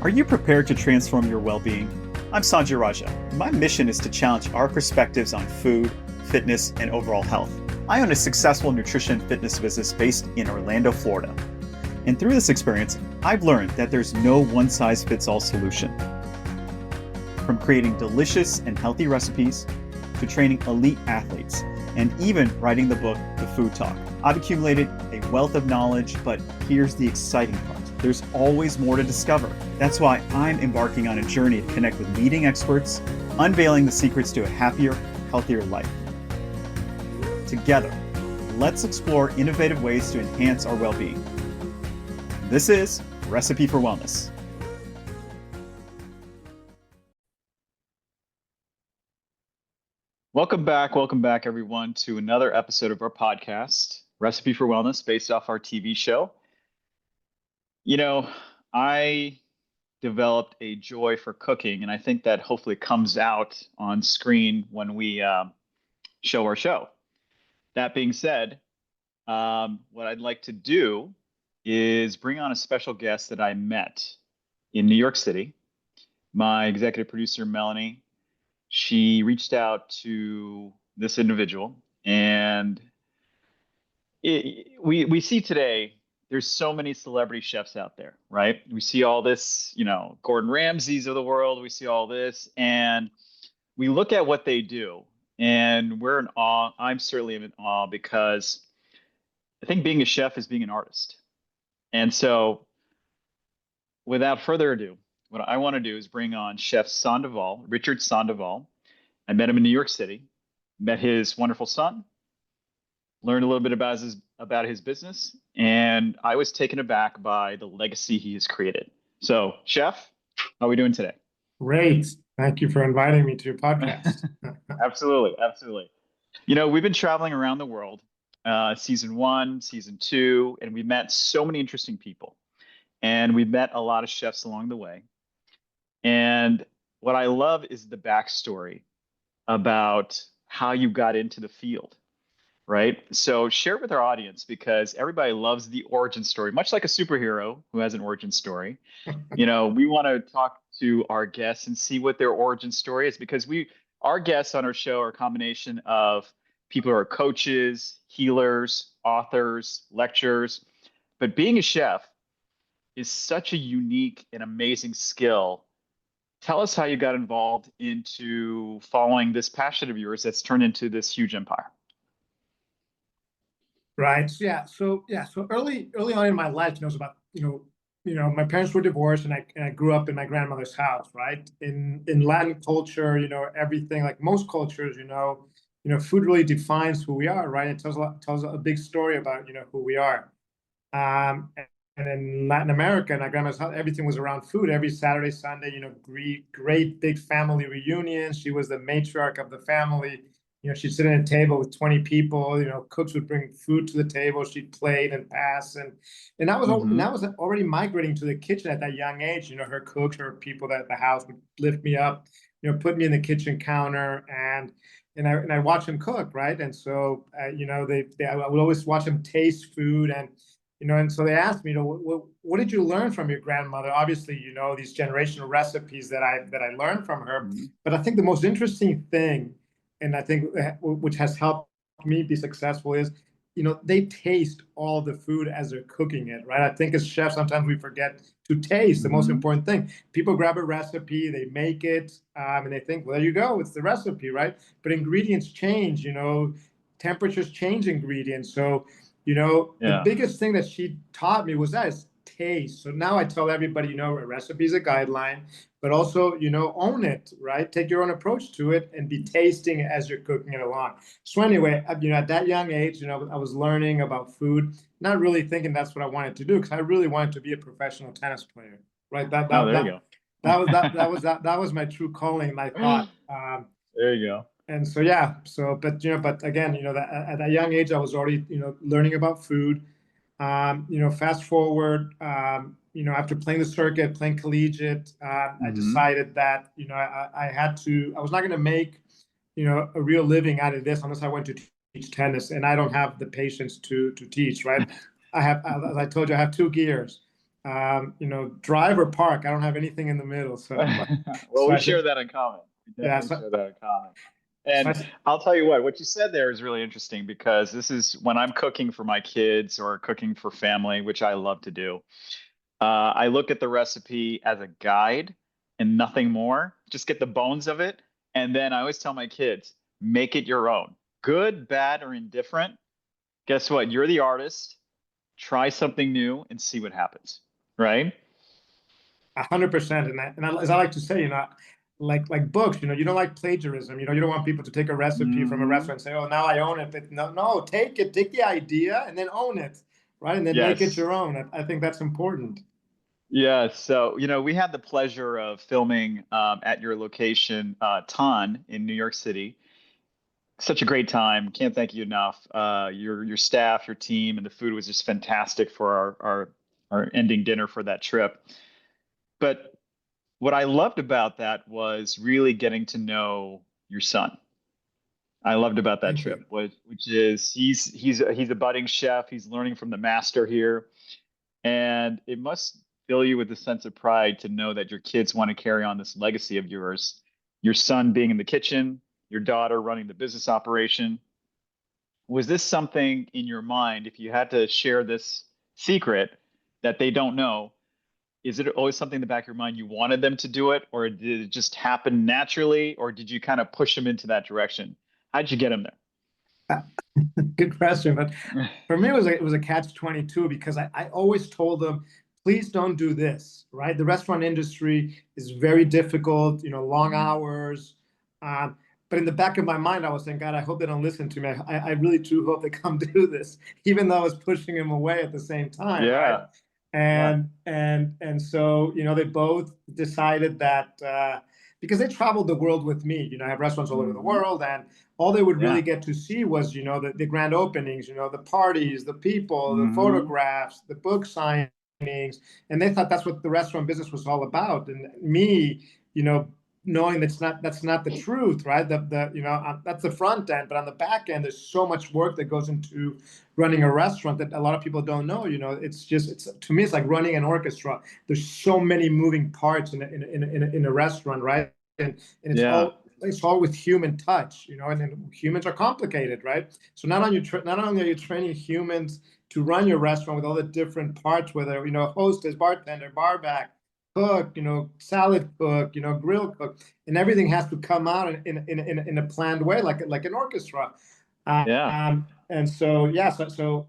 Are you prepared to transform your well-being? I'm Sanjay Raja. My mission is to challenge our perspectives on food, fitness, and overall health. I own a successful nutrition and fitness business based in Orlando, Florida. And through this experience, I've learned that there's no one-size-fits-all solution. From creating delicious and healthy recipes, to training elite athletes, and even writing the book, The Food Talk. I've accumulated a wealth of knowledge, but here's the exciting part. There's always more to discover. That's why I'm embarking on a journey to connect with leading experts, unveiling the secrets to a happier, healthier life. Together, let's explore innovative ways to enhance our well-being. This is Recipe for Wellness. Welcome back, everyone, to another episode of our podcast, Recipe for Wellness, based off our TV show. You know, I developed a joy for cooking, and I think that hopefully comes out on screen when we show our show. That being said, what I'd like to do is bring on a special guest that I met in New York City. My executive producer, Melanie, she reached out to this individual, and we see today there's so many celebrity chefs out there, right? We see all this, Gordon Ramsay's of the world. We see all this, and we look at what they do, and we're in awe. I'm certainly in awe because I think being a chef is being an artist. And so without further ado, what I want to do is bring on Chef Sandoval, Richard Sandoval. I met him in New York City, met his wonderful son, learned a little bit about his business, and I was taken aback by the legacy he has created. So, Chef, how are we doing today? Great. Thank you for inviting me to your podcast. Absolutely. We've been traveling around the world, season 1, season 2, and we met so many interesting people. And we met a lot of chefs along the way. And what I love is the backstory about how you got into the field. Right. So share with our audience, because everybody loves the origin story, much like a superhero who has an origin story. We want to talk to our guests and see what their origin story is, because our guests on our show are a combination of people who are coaches, healers, authors, lecturers. But being a chef is such a unique and amazing skill. Tell us how you got involved into following this passion of yours that's turned into this huge empire. Right. So early on in my life, it was about, my parents were divorced, and I grew up in my grandmother's house, right? In Latin culture, everything, like most cultures, food really defines who we are, right? It tells a big story about, who we are. And in Latin America, in my grandma's house, everything was around food. Every Saturday, Sunday, great big family reunions. She was the matriarch of the family. She'd sit at a table with 20 people. Cooks would bring food to the table. She'd plate and pass, and that was already migrating to the kitchen at that young age. Her cooks, her people at the house would lift me up, put me in the kitchen counter, and I watch them cook, right? And so I would always watch them taste food, and so they asked me, what did you learn from your grandmother? Obviously, these generational recipes that I learned from her. Mm-hmm. But I think the most interesting thing, and I think which has helped me be successful, is, they taste all the food as they're cooking it, right? I think as chefs, sometimes we forget to taste, the most important thing. People grab a recipe, they make it, and they think, well, there you go, it's the recipe, right? But ingredients change, temperatures change ingredients. So, the biggest thing that she taught me was that is taste. So now I tell everybody, a recipe is a guideline, but also, own it, right? Take your own approach to it and be tasting as you're cooking it along. So anyway, at that young age, I was learning about food, not really thinking that's what I wanted to do, because I really wanted to be a professional tennis player, right? There you go. That was my true calling, my thought. There you go. And so, but again, at that young age, I was already, learning about food. Fast forward, after playing the circuit, playing collegiate, I decided that, I was not going to make, a real living out of this unless I went to teach tennis, and I don't have the patience to teach, right? I have, as I told you, I have 2 gears. drive or park. I don't have anything in the middle. Well, So we I think, share that in common. We yeah. definitely share that in common. So I, And I'll tell you what you said there is really interesting because this is when I'm cooking for my kids or cooking for family, which I love to do. I look at the recipe as a guide and nothing more. Just get the bones of it. And then I always tell my kids, make it your own. Good, bad, or indifferent. Guess what? You're the artist. Try something new and see what happens. Right? 100%. As I like to say, like books, you don't like plagiarism. You don't want people to take a recipe from a Hmm. restaurant and say, "Oh, now I own it." But no, take the idea and then own it, right? And then make it Yes. your own. I think that's important. Yeah. So, we had the pleasure of filming at your location, Ton in New York City. Such a great time. Can't thank you enough. Your staff, your team, and the food was just fantastic for our ending dinner for that trip. But what I loved about that was really getting to know your son. I loved about that Thank trip, you. which is he's a budding chef. He's learning from the master here, and it must fill you with a sense of pride to know that your kids want to carry on this legacy of yours. Your son being in the kitchen, your daughter running the business operation. Was this something in your mind, if you had to share this secret that they don't know, is it always something in the back of your mind you wanted them to do it, or did it just happen naturally, or did you kind of push them into that direction? How'd you get them Good question. But there? for me, it was a catch-22 because I always told them, please don't do this, right? The restaurant industry is very difficult, long Mm, hours. Um, but in the back of my mind, I was saying, God, I hope they don't listen to me. I really do hope they come do this, even though I was pushing them away at the same time, right? yeah, yeah. And so, they both decided that because they traveled the world with me, I have restaurants all over the Hmm. world, and all they would really Yeah. get to see was, the grand openings, the parties, the people, the Hmm. photographs, the book signings, and they thought that's what the restaurant business was all about. And me, knowing that's not the truth, right? That's the front end, but on the back end, there's so much work that goes into running a restaurant that a lot of people don't know. It's to me, it's like running an orchestra. There's so many moving parts in a restaurant, right? And Yeah. it's all with human touch, and then humans are complicated, right? So not only are you training humans to run your restaurant with all the different parts, whether hostess, bartender, barback, cook, salad cook, grill cook, and everything has to come out in a planned way, like an orchestra. Yeah. And so yeah, so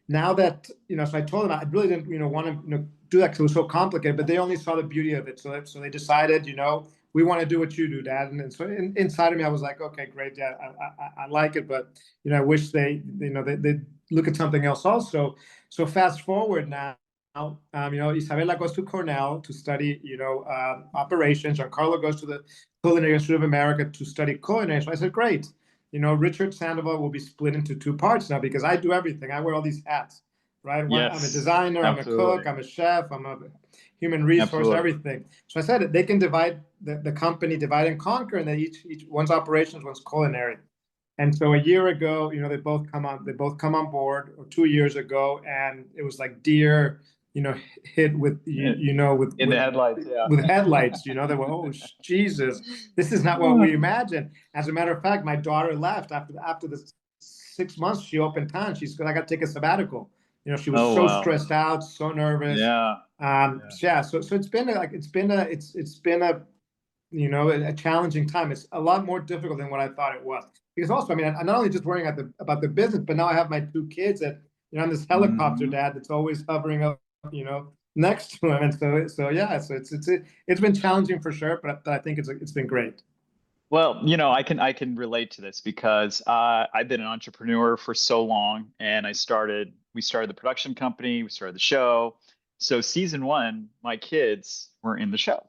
now that so I told them I really didn't want to do that because it was so complicated, but they only saw the beauty of it. So they decided, we want to do what you do, Dad. And so inside of me, I was like, okay, great, Dad, I like it, but I wish they look at something else also. So fast forward now. Isabella goes to Cornell to study, operations. Giancarlo goes to the Culinary Institute of America to study culinary. So I said, great. Richard Sandoval will be split into two parts now because I do everything. I wear all these hats, right? I'm a Yes. designer, I'm a cook, Absolutely. I'm a chef, I'm a human resource, Absolutely. everything. So I said they can divide the company, divide and conquer, and then each one's operations, one's culinary. And so a year ago, they both come on board, or 2 years ago, and it was like deer, hit with with In the headlights. Yeah. with headlights. They were, oh Jesus, this is not what we imagined. As a matter of fact, my daughter left after the 6 months she opened town. She's because I got to take a sabbatical. She was Oh, so wow. stressed out, so nervous. Yeah. Yeah. So yeah, so it's been like it's been a a challenging time. It's a lot more difficult than what I thought it was. Because also, I mean, I'm not only just worrying about the business, but now I have my two kids that, I'm this helicopter Hmm. dad that's always hovering up, next to him. And so yeah, so it's been challenging for sure, but I think it's been great. Well, I can relate to this because I've been an entrepreneur for so long, and we started the production company, we started the show. So season one, my kids were in the show,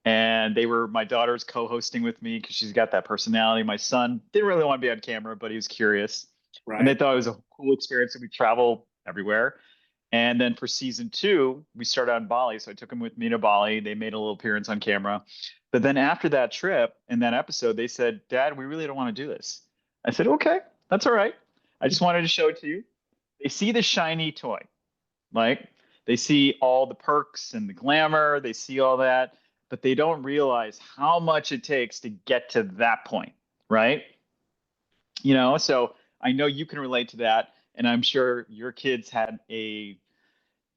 and my daughter's co-hosting with me because she's got that personality. My son didn't really want to be on camera, but he was curious, and they Right. thought it was a cool experience. And we travel everywhere. And then for season two, we started on Bali. So I took them with me to Bali. They made a little appearance on camera. But then after that trip and that episode, they said, Dad, we really don't want to do this. I said, okay, that's all right. I just wanted to show it to you. They see the shiny toy, like They see all the perks and the glamour, they see all that, but they don't realize how much it takes to get to that point, right? So I know you can relate to that, and I'm sure your kids had a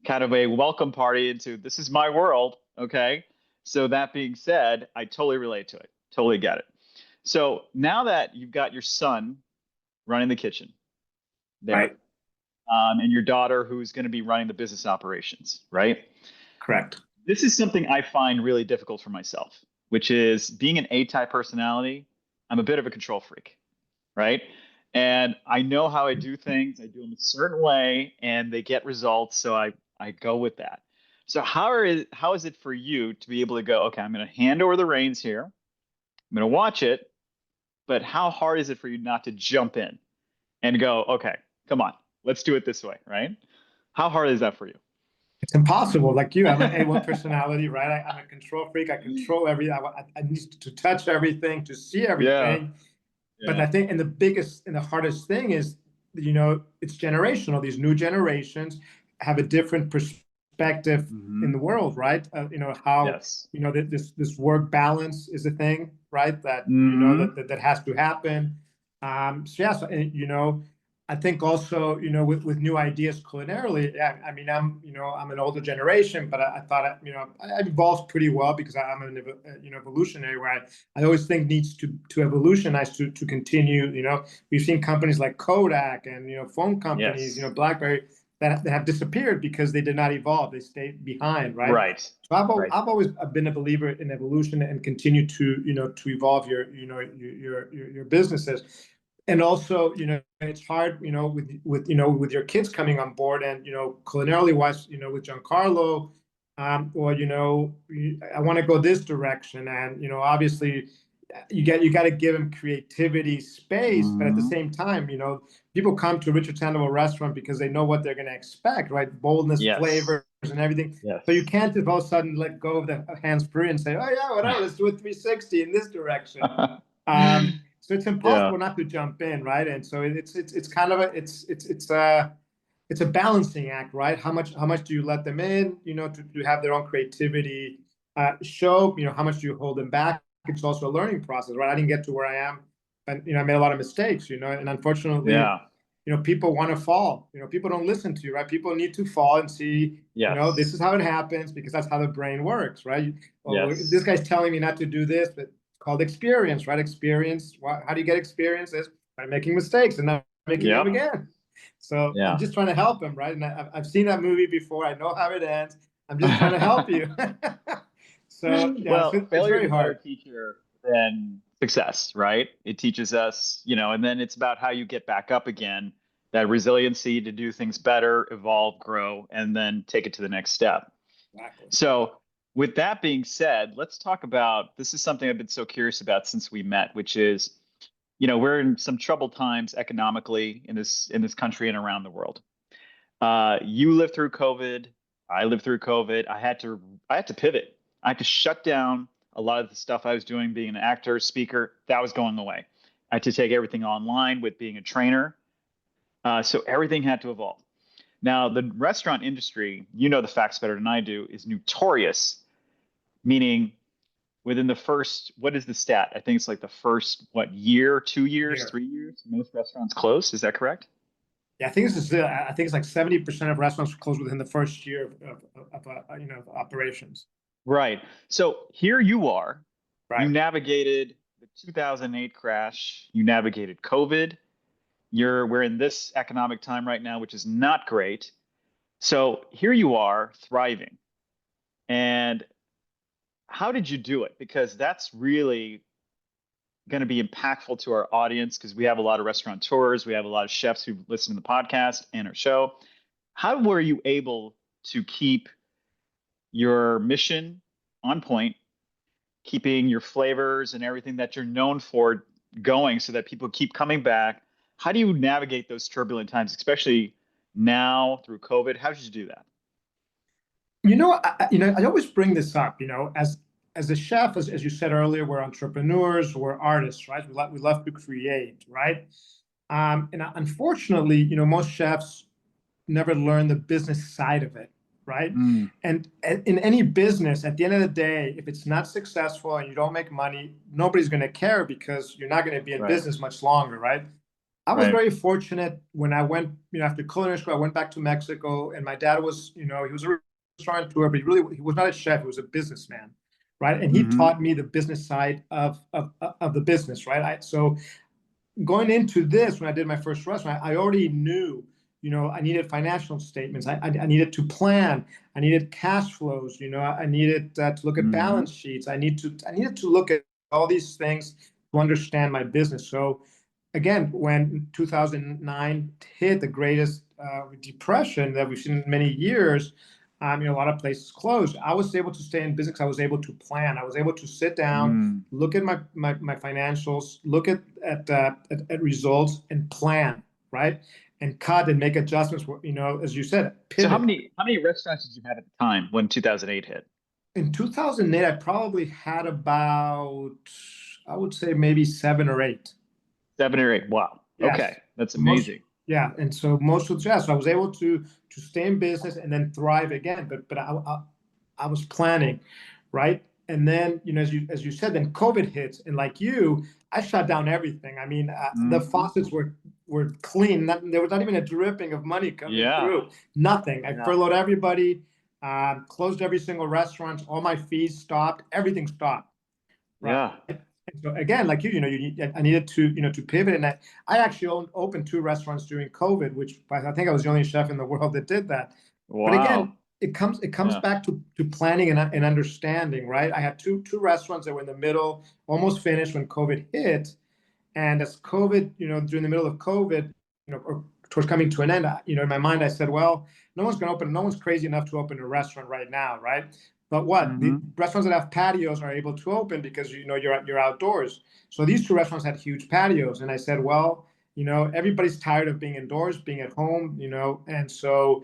kind of a welcome party into this is my world, okay? So that being said, I totally relate to it. Totally get it. So now that you've got your son running the kitchen there, Right. And your daughter who's going to be running the business operations, right? Correct. This is something I find really difficult for myself, which is being an A-type personality. I'm a bit of a control freak, right? And I know how I do things. I do them a certain way, and they get results. So I go with that. So how is it for you to be able to go, okay, I'm going to hand over the reins here. I'm going to watch it, but how hard is it for you not to jump in and go, okay, come on, let's do it this way, right? How hard is that for you? It's impossible. Like you, I'm an A1 personality, right? I'm a control freak. I control everything. I need to touch everything, to see Yeah. everything. But I think, and the hardest thing is, it's generational. These new generations have a different perspective in the world, right? How, Yes. this work balance is a thing, right? That, that has to happen. So yeah, so, I think also, with new ideas culinarily, I mean, I'm an older generation, but I thought, I evolved pretty well because I'm an, evolutionary, where I always think needs to evolutionize to continue. We've seen companies like Kodak and, phone companies, Yes. BlackBerry, that have disappeared because they did not evolve. They stayed behind, right? Right. So Right. I've always been a believer in evolution and continue to, to evolve your businesses. And also, it's hard, with your kids coming on board and, culinarily wise, with Giancarlo, or, I want to go this direction. And, obviously you got to give them creativity space, but at the same time, people come to Richard Sandoval restaurant because they know what they're going to expect, right? Boldness, Yes. flavors, and everything. Yes. So you can't just all of a sudden let go of the hands free and say, oh yeah, whatever, let's do a 360 in this direction. So it's impossible not to jump in, right? And so it's kind of it's a balancing act, right? How much do you let them in, to have their own creativity show? How much do you hold them back? It's also a learning process, right? I didn't get to where I am, and I made a lot of mistakes, and unfortunately, people want to fall. People don't listen to you, right? People need to fall and see, this is how it happens because that's how the brain works, right? Oh, this guy's telling me not to do this, but called experience, right? Experience. How do you get experiences? By making mistakes and not making them again. So I'm just trying to help him, right? And I've seen that movie before. I know how it ends. I'm just trying to help you. So yeah, well, it's failure very is a better hard. teacher than success, right? It teaches us, and then it's about how you get back up again, that resiliency to do things better, evolve, grow, and then take it to the next step. Exactly. So with that being said, let's talk about, this is something I've been so curious about since we met, which is, we're in some troubled times economically in this country and around the world. You lived through COVID. I lived through COVID. I had to pivot. I had to shut down a lot of the stuff I was doing, being an actor, speaker. That was going away. I had to take everything online with being a trainer. So everything had to evolve. Now, the restaurant industry, the facts better than I do, is notorious, meaning within the first, what is the stat? I think it's like the first, year, 2 years, 3 years, most restaurants close. Is that correct? Yeah, I think it's like 70% of restaurants close within the first year of operations. Right. So here you are. You Right. navigated the 2008 crash. You navigated COVID. We're in this economic time right now, which is not great. So here you are thriving. And how did you do it? Because that's really going to be impactful to our audience, because we have a lot of restaurateurs, we have a lot of chefs who listen to the podcast and our show. How were you able to keep your mission on point, keeping your flavors and everything that you're known for going so that people keep coming back? How do you navigate those turbulent times, especially now through COVID? How did you do that? I always bring this up, as a chef, as you said earlier, we're entrepreneurs, we're artists, right? We love to create, right? And unfortunately, most chefs never learn the business side of it, right? Mm, And in any business, at the end of the day, if it's not successful and you don't make money, nobody's going to care because you're not going to be in right. business much longer, right? I was Right. very fortunate when I went, after culinary school, I went back to Mexico, and my dad was, he was a restaurateur, but he was not a chef, he was a businessman, right? And he Hmm. taught me the business side of the business, right? So going into this, when I did my first restaurant, I already knew, I needed financial statements. I needed to plan. I needed cash flows. I needed to look at Hmm. balance sheets. I needed to look at all these things to understand my business. So again, when 2009 hit, the greatest depression that we've seen in many years, a lot of places closed. I was able to stay in business. I was able to plan. I was able to sit down, Mm. look at my financials, look at results, and plan, right? And cut and make adjustments. As you said, So pivot. how many restaurants did you have at the time when 2008 hit? In 2008, I probably had about, I would say maybe 7 or 8. 7 or 8. Wow. Okay. Yes, That's most, amazing. yeah, and so most of the, yeah, so I was able to stay in business and then thrive again. But I was planning, right? And then, as you said, then COVID hits, and like you, I shut down everything. I mean, the Hmm. faucets were clean. There was not even a dripping of money coming Yeah. through. Nothing. I Yeah. furloughed everybody, closed every single restaurant. All my fees stopped. Everything stopped. Right. Yeah. So again, like I needed to, to pivot, and I actually opened 2 restaurants during COVID, which I think I was the only chef in the world that did that. But again, Wow. it comes Yeah. back to planning and understanding, right? I had two restaurants that were in the middle, almost finished when COVID hit, and as COVID, during the middle of COVID, or towards coming to an end, in my mind, I said, well, no one's going to open, no one's crazy enough to open a restaurant right now, right? But what the Hmm. restaurants that have patios are able to open because you're outdoors. So these 2 restaurants had huge patios, and I said, well, everybody's tired of being indoors, being at home, and so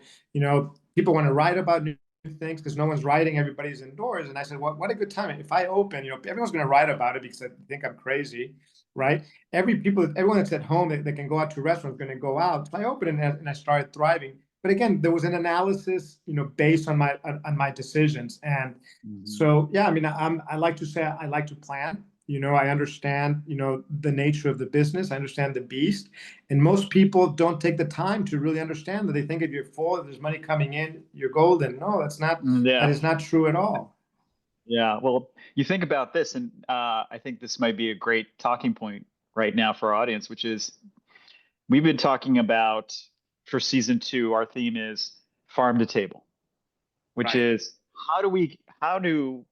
people want to write about new things because no one's writing, everybody's indoors. And I said, well, what a good time if I open, everyone's going to write about it because they think I'm crazy, right? Everyone that's at home that can go out to restaurants going to go out. So I opened and I started thriving. But again, there was an analysis, based on my decisions. And Hmm. so, yeah, I mean, I like to say I like to plan. I understand, the nature of the business. I understand the beast. And most people don't take the time to really understand that. They think if you're full, if there's money coming in, you're golden. No, that Yeah. is not true at all. Yeah. Well, you think about this, and I think this might be a great talking point right now for our audience, which is we've been talking about for season 2, our theme is farm to table, which Right. is how do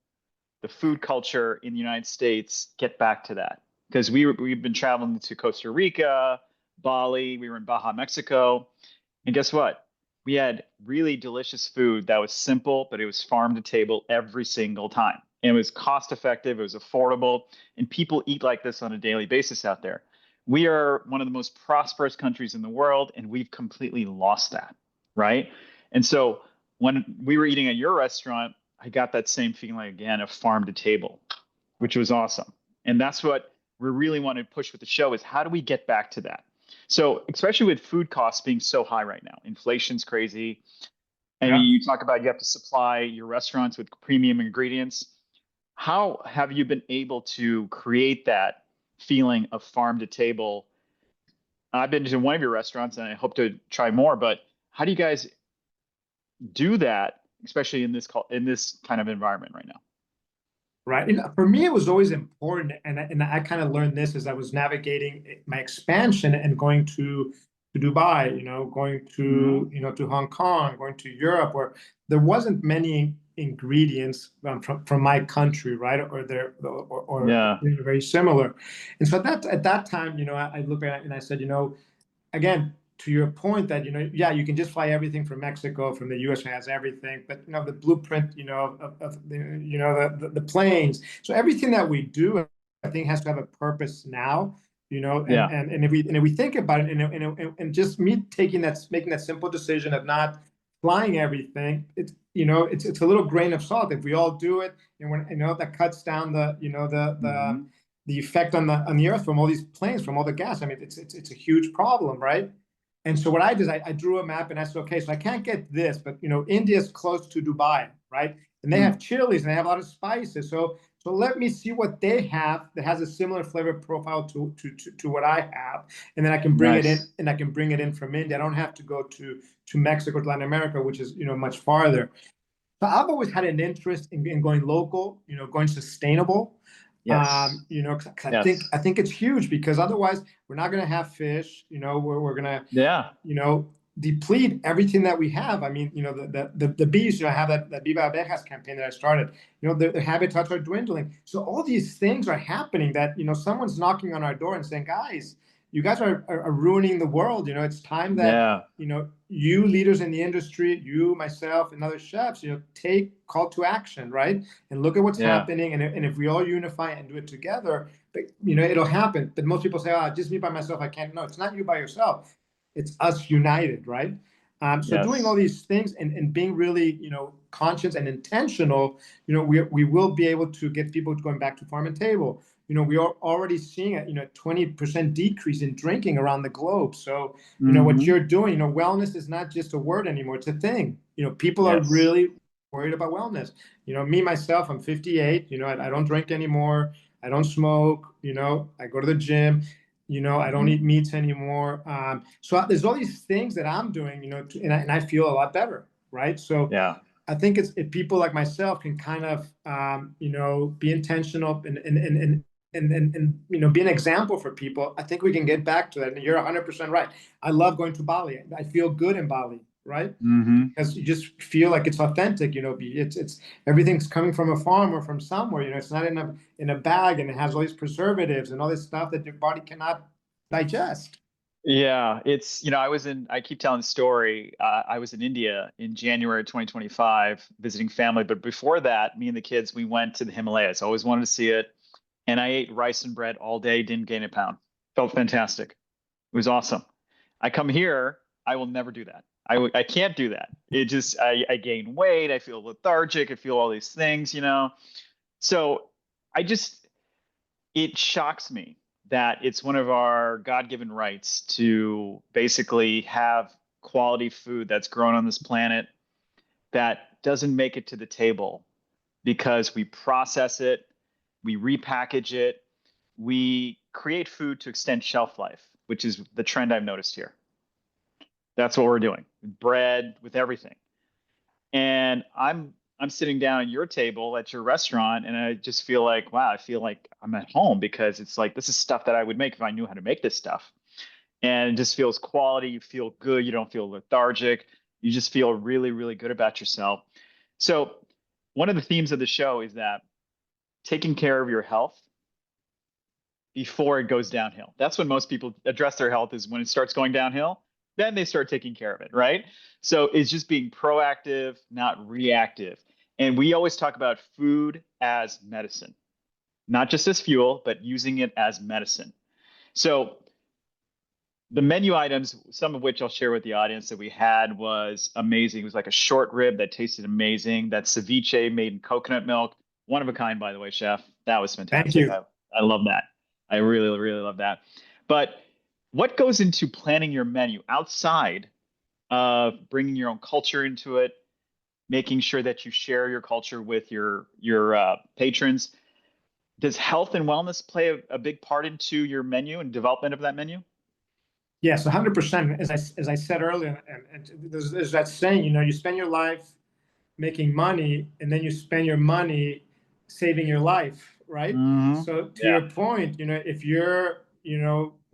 the food culture in the United States get back to that? Because we've been traveling to Costa Rica, Bali, we were in Baja, Mexico, and guess what? We had really delicious food that was simple, but it was farm to table every single time. And it was cost effective, it was affordable, and people eat like this on a daily basis out there. We are one of the most prosperous countries in the world, and we've completely lost that, right? And so when we were eating at your restaurant, I got that same feeling again of farm to table, which was awesome. And that's what we really want to push with the show is how do we get back to that? So, especially with food costs being so high right now, inflation's crazy. I mean, Yeah. you talk about you have to supply your restaurants with premium ingredients. How have you been able to create that feeling of farm to table? I've been to one of your restaurants and I hope to try more, but how do you guys do that, especially in this kind of environment right now? Right. And for me, it was always important. And I kind of learned this as I was navigating my expansion and going to Dubai, going Hmm. to Hong Kong, going to Europe, where there wasn't many ingredients from my country, right? Or Yeah. very similar. And so at that time, I looked at it and I said, again, to your point that, yeah, you can just fly everything from Mexico, from the US has everything, but the blueprint, of the, the planes. So everything that we do, I think has to have a purpose now, Yeah. and if we think about it, and just me making that simple decision of not flying everything, it's a little grain of salt. If we all do it, and when that cuts down Hmm. the effect on the earth from all these planes, from all the gas. I mean, it's a huge problem, right? And so what I did is I drew a map and I said, okay, so I can't get this, but India's close to Dubai, right? And they have chilies and they have a lot of spices. So let me see what they have that has a similar flavor profile to what I have, and then I can bring it in, Nice. and I can bring it in from India. I don't have to go to Mexico, to Latin America, which is much farther. So I've always had an interest in going local, going sustainable. Yes. 'Cause Yes. I think it's huge, because otherwise we're not going to have fish. We're going to Yeah. deplete everything that we have. I mean, the bees. I have that Viva Abejas campaign that I started. The habitats are dwindling. So all these things are happening that someone's knocking on our door and saying, guys, you guys are ruining the world. It's time that Yeah. you leaders in the industry, you, myself, and other chefs, take call to action, right? And look at what's Yeah. happening. And if we all unify and do it together, it'll happen. But most people say, oh, just me by myself, I can't. No, it's not you by yourself. It's us united, right? So doing all Yes. these things and being really, conscious and intentional, we will be able to get people going back to farm and table. We are already seeing a 20% decrease in drinking around the globe. So what Hmm. you're doing, wellness is not just a word anymore; it's a thing. People are Yes. really worried about wellness. Me myself, I'm 58. I don't drink anymore. I don't smoke. I go to the gym. I don't eat Hmm. meats anymore. So there's all these things that I'm doing, and I feel a lot better, right? So Yeah. I think if people like myself can kind of, be intentional and be an example for people, I think we can get back to that. And you're 100% right. I love going to Bali. I feel good in Bali, right? Hmm. Because you just feel like it's authentic. It's everything's coming from a farm or from somewhere. It's not in a bag, and it has all these preservatives and all this stuff that your body cannot digest. Yeah, I keep telling the story. I was in India in January 2025 visiting family. But before that, me and the kids, we went to the Himalayas. Always wanted to see it. And I ate rice and bread all day, didn't gain a pound. Felt fantastic. It was awesome. I come here, I will never do that. I can't do that. I gain weight. I feel lethargic. I feel all these things. So I just, it shocks me that it's one of our God-given rights to basically have quality food that's grown on this planet that doesn't make it to the table because we process it, we repackage it, we create food to extend shelf life, which is the trend I've noticed here. That's what we're doing with bread, with everything. And I'm sitting down at your table at your restaurant, and I just feel like, wow, I feel like I'm at home because it's like this is stuff that I would make if I knew how to make this stuff. And it just feels quality. You feel good. You don't feel lethargic. You just feel really, really good about yourself. So one of the themes of the show is that taking care of your health before it goes downhill. That's when most people address their health, is when it starts going downhill. Then they start taking care of it, right? So it's just being proactive, not reactive. And we always talk about food as medicine, not just as fuel, but using it as medicine. So the menu items, some of which I'll share with the audience that we had, was amazing. It was like a short rib that tasted amazing. That ceviche made in coconut milk, one of a kind, by the way, chef. That was Thank fantastic. you. I love that. I really, really love that. But what goes into planning your menu outside of bringing your own culture into it, making sure that you share your culture with your patrons? Does health and wellness play a big part into your menu and development of that menu? Yes, 100%. As I said earlier, and there's that saying, you spend your life making money, and then you spend your money saving your life, right? Hmm. So to Yeah. your point, if you're,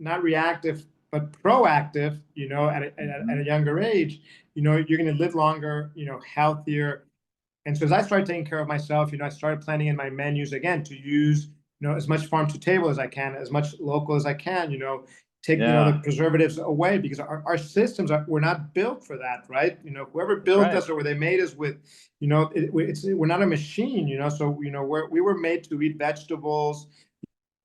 not reactive but proactive, at a Hmm. younger age, you're going to live longer, healthier. And so as I started taking care of myself, I started planning in my menus again to use, as much farm to table as I can, as much local as I can, take, the Yeah. preservatives away, because our systems were not built for that, right? Whoever That's built right. us, or where they made us with, we're not a machine, so, we were made to eat vegetables,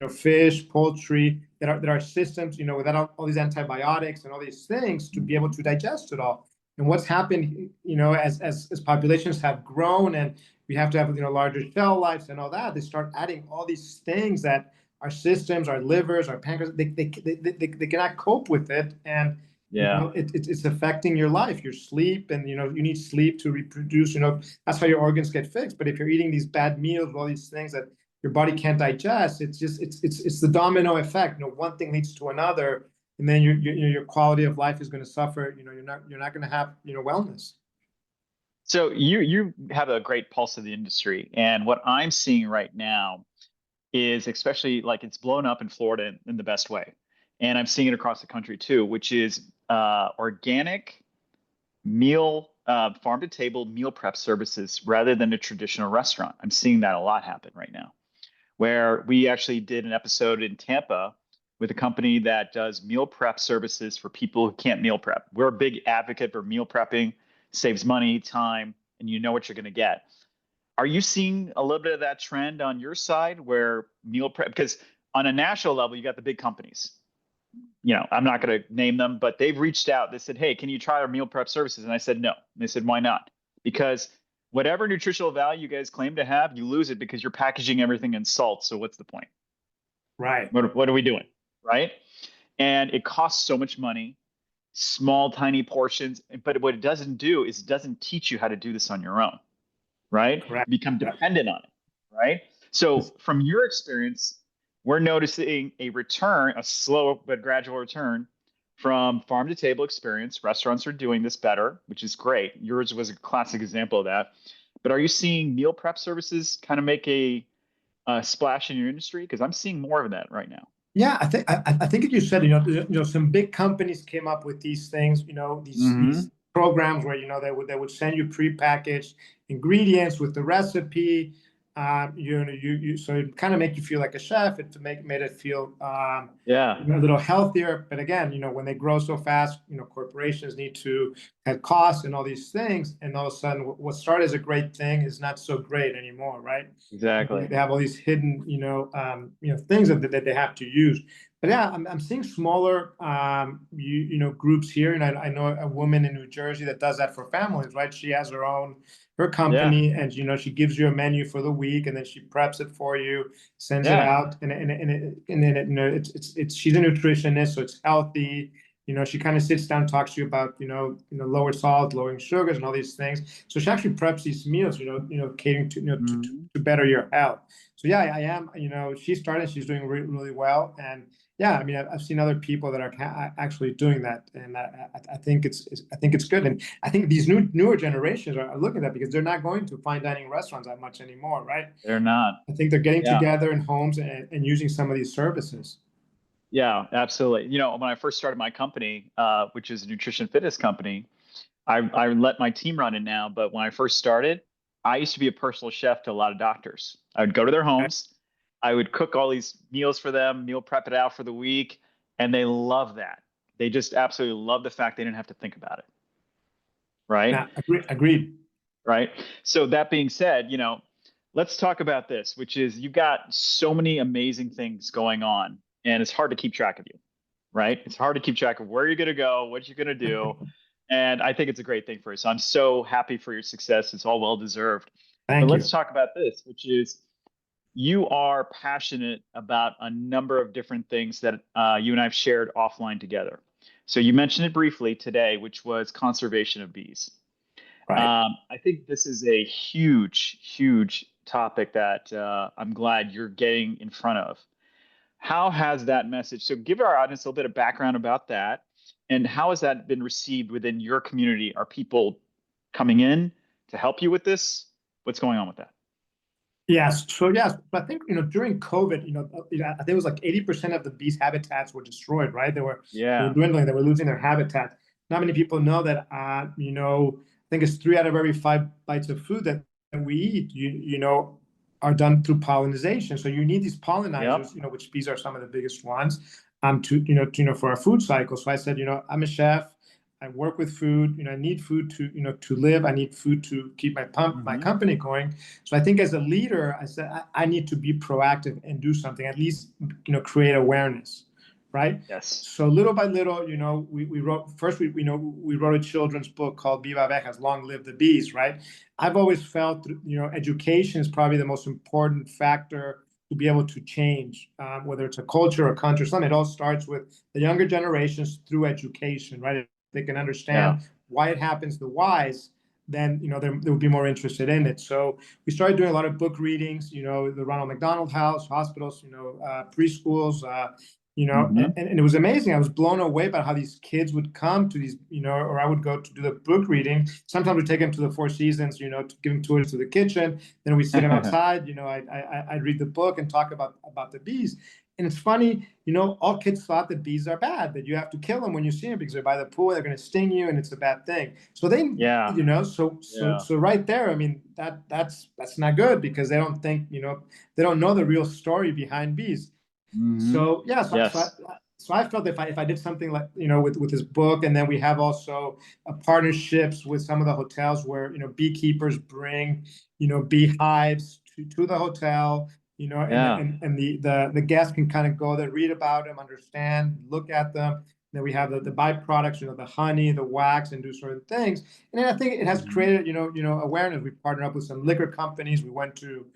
fish, poultry, that our systems, without all these antibiotics and all these things, to be able Hmm. to digest it all. And what's happened, as populations have grown, and we have to have, larger cell lives and all that, they start adding all these things that our systems, our livers, our pancreas, they cannot cope with it. And Yeah. It's affecting your life, your sleep, and you need sleep to reproduce. That's how your organs get fixed. But if you're eating these bad meals, all these things that your body can't digest, it's the domino effect. One thing leads to another, and then your quality of life is going to suffer. You're not going to have wellness. So you have a great pulse of the industry, and what I'm seeing right now is, especially like, it's blown up in Florida in the best way, and I'm seeing it across the country too, which is organic meal, farm to table meal prep services rather than a traditional restaurant. I'm seeing that a lot happen right now, where we actually did an episode in Tampa with a company that does meal prep services for people who can't meal prep. We're a big advocate for meal prepping, saves money, time, and you know what you're going to get. Are you seeing a little bit of that trend on your side where meal prep, because on a national level, you got the big companies, I'm not going to name them, but they've reached out. They said, "Hey, can you try our meal prep services?" And I said, "No." And they said, "Why not?" Because whatever nutritional value you guys claim to have, you lose it because you're packaging everything in salt. So what's the point? Right. What are we doing? Right. And it costs so much money, small, tiny portions. But what it doesn't do is it doesn't teach you how to do this on your own. Right. Correct. You become dependent on it. Right. So from your experience, we're noticing a return, a slow but gradual return from farm to table experience. Restaurants are doing this better, which is great. Yours was a classic example of that. But are you seeing meal prep services kind of make a splash in your industry? Because I'm seeing more of that right now. Yeah, I think you said, some big companies came up with these things, these programs where, they would send you prepackaged ingredients with the recipe. So it kind of make you feel like a chef. It made it feel a little healthier. But again, when they grow so fast, corporations need to cut costs and all these things. And all of a sudden, what started as a great thing is not so great anymore, right? Exactly. They have all these hidden, things that they have to use. But yeah, I'm seeing smaller, groups here, and I know a woman in New Jersey that does that for families, right? She has her company, and she gives you a menu for the week, and then she preps it for you, sends it out, and then it's she's a nutritionist, so it's healthy. She kind of sits down, talks to you about lower salt, lowering sugars, and all these things. So she actually preps these meals, catering to better your health. So yeah, I am. She started. She's doing really well, and yeah, I mean, I've seen other people that are actually doing that, and I think it's good. And I think these newer generations are looking at that because they're not going to fine dining restaurants that much anymore, right? They're not. I think they're getting together in homes and using some of these services. Yeah, absolutely. When I first started my company, which is a nutrition fitness company, I let my team run it now. But when I first started, I used to be a personal chef to a lot of doctors. I would go to their homes. I would cook all these meals for them, meal prep it out for the week, and they love that. They just absolutely love the fact they didn't have to think about it. Right? Yeah, agreed. Right. So that being said, let's talk about this, which is you've got so many amazing things going on, and it's hard to keep track of you. Right? It's hard to keep track of where you're going to go, what you're going to do. And I think it's a great thing for you. So I'm so happy for your success. It's all well deserved. Thank you. Let's talk about this, which is you are passionate about a number of different things that you and I have shared offline together. So you mentioned it briefly today, which was conservation of bees. Right. I think this is a huge, huge topic that I'm glad you're getting in front of. How has that message? So give our audience a little bit of background about that. And how has that been received within your community? Are people coming in to help you with this? What's going on with that? Yes. So yes, but I think during COVID, I think it was like 80% of the bees' habitats were destroyed. Right? They were dwindling. They were losing their habitat. Not many people know that. I think it's 3 out of every 5 bites of food that we eat. Are done through pollination. So you need these pollinizers. Which bees are some of the biggest ones. For our food cycle. So I said, I'm a chef. I work with food. I need food to live. I need food to keep my company going. So I think as a leader, I said I need to be proactive and do something. At least create awareness, right? Yes. So little by little, we wrote first. We wrote a children's book called Viva Abejas, Long Live the Bees, right? I've always felt education is probably the most important factor to be able to change, whether it's a culture or country or something. It all starts with the younger generations through education, right? If they can Yeah. understand why it happens, the whys, then they would be more interested in it. So we started doing a lot of book readings, the Ronald McDonald House, hospitals, preschools, Hmm. and it was amazing. I was blown away by how these kids would come to these, or I would go to do the book reading. Sometimes we take them to the Four Seasons, to give them tours to the kitchen. Then we sit them outside. I'd read the book and talk about the bees. And it's funny, all kids thought that bees are bad, that you have to kill them when you see them because they're by the pool, they're going to sting you, and it's a bad thing. So they, Yeah. so right there, I mean, that's not good because they don't think, they don't know the real story behind bees. Hmm. So yeah, Yes. so I felt if I did something like with this book, and then we have also partnerships with some of the hotels where beekeepers bring beehives to the hotel, Yeah. and the guests can kind of go there, read about them, understand, look at them. Then we have the byproducts, the honey, the wax, and do certain things. And then I think it has Hmm. created awareness. We partnered up with some liquor companies. We went to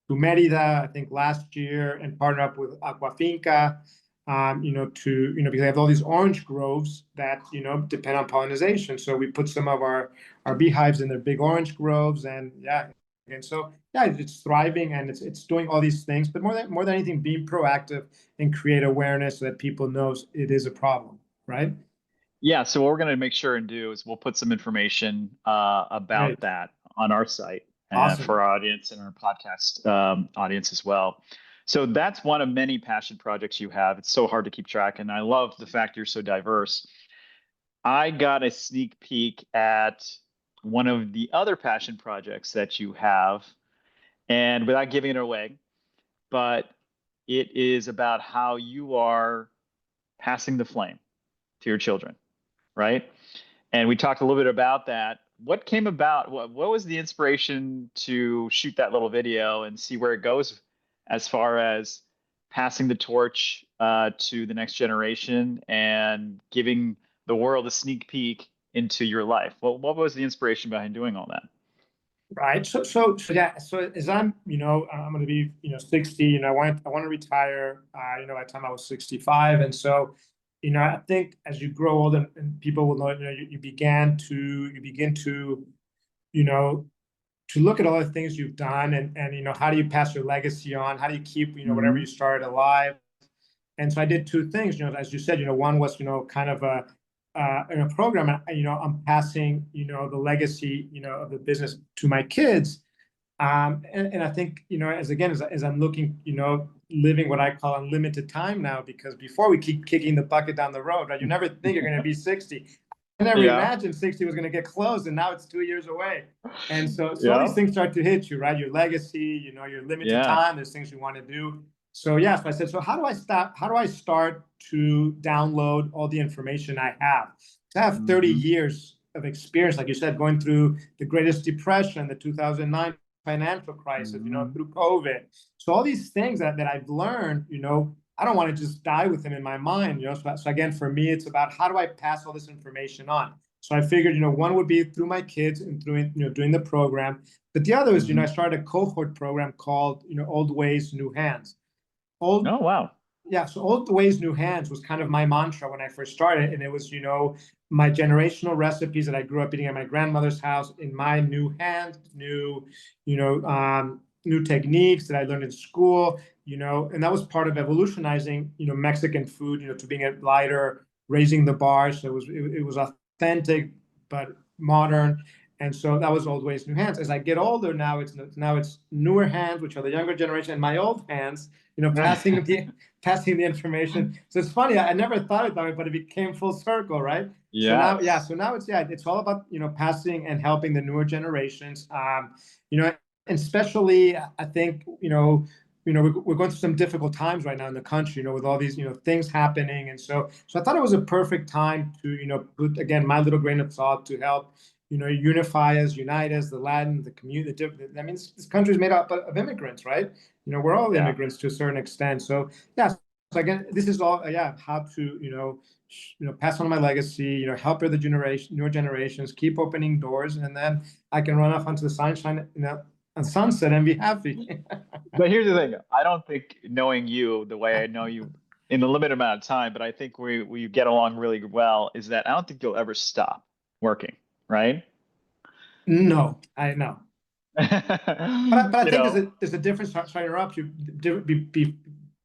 Merida, I think last year, and partnered up with Aquafinca, because they have all these orange groves that, depend on pollination. So we put some of our beehives in their big orange groves, and yeah, and so yeah, it's thriving and it's doing all these things, but more than anything, being proactive and create awareness so that people knows it is a problem, right? Yeah. So what we're going to make sure and do is we'll put some information about Great, that on our site awesome, for our audience and our podcast audience as well. So that's one of many passion projects you have. It's so hard to keep track, and I love the fact you're so diverse. I got a sneak peek at one of the other passion projects that you have, and without giving it away, but it is about how you are passing the flame to your children, right? And we talked a little bit about that. What came about? What was the inspiration to shoot that little video and see where it goes as far as passing the torch to the next generation and giving the world a sneak peek into your life? What was the inspiration behind doing all that? right. So yeah. So as I'm going to be 60. I want to retire. By the time I was 65, and so I think as you grow old and people will know, you begin to you know to look at all the things you've done, and how do you pass your legacy on? How do you keep whatever Hmm. you started alive? And so I did two things. As you said, one was kind of a in a program. I'm passing the legacy of the business to my kids. And I think as I'm looking, living what I call unlimited time now, because before we keep kicking the bucket down the road, right? You never think you're going to be 60. I never Yeah. imagined 60 was going to get close, and now it's 2 years away. And so all these Yeah. things start to hit you, right? Your legacy, your limited Yeah. time. There's things you want to do. So yes, I said, so how do I stop? How do I start to download all the information I have? I have 30 Hmm. years of experience, like you said, going through the greatest depression, the 2009 financial crisis, Hmm. through COVID. So all these things that I've learned, I don't want to just die with them in my mind, So again, for me, it's about how do I pass all this information on? So I figured, one would be through my kids and through, doing the program. But the other is, I Hmm. started a cohort program called, Old Ways, New Hands. Old Oh, wow. Yeah, so old ways, new hands was kind of my mantra when I first started, and it was my generational recipes that I grew up eating at my grandmother's house in my new hand, new techniques that I learned in school, and that was part of evolutionizing Mexican food, to being a lighter, raising the bar. So it was authentic but modern. And so that was old ways, new hands. As I get older now, it's newer hands, which are the younger generation, and my old hands, passing the information. So it's funny. I never thought about it, but it became full circle, right? So now, yeah. Yes. So now it's all about passing and helping the newer generations. And especially I think we're going through some difficult times right now in the country, with all these things happening, and so I thought it was a perfect time to put again my little grain of thought to help unify us, unite us, the Latin, the community. I mean, this country is made up of immigrants, right? We're all Yeah. immigrants to a certain extent. So yeah, so again, this is all how to pass on my legacy, help other newer generations, keep opening doors, and then I can run off onto the sunshine, and sunset and be happy. But here's the thing. I don't think knowing you the way I know you in the limited amount of time, but I think we get along really well, is that I don't think you'll ever stop working, right? No, I know. But I You think know, there's a difference, sorry to interrupt you,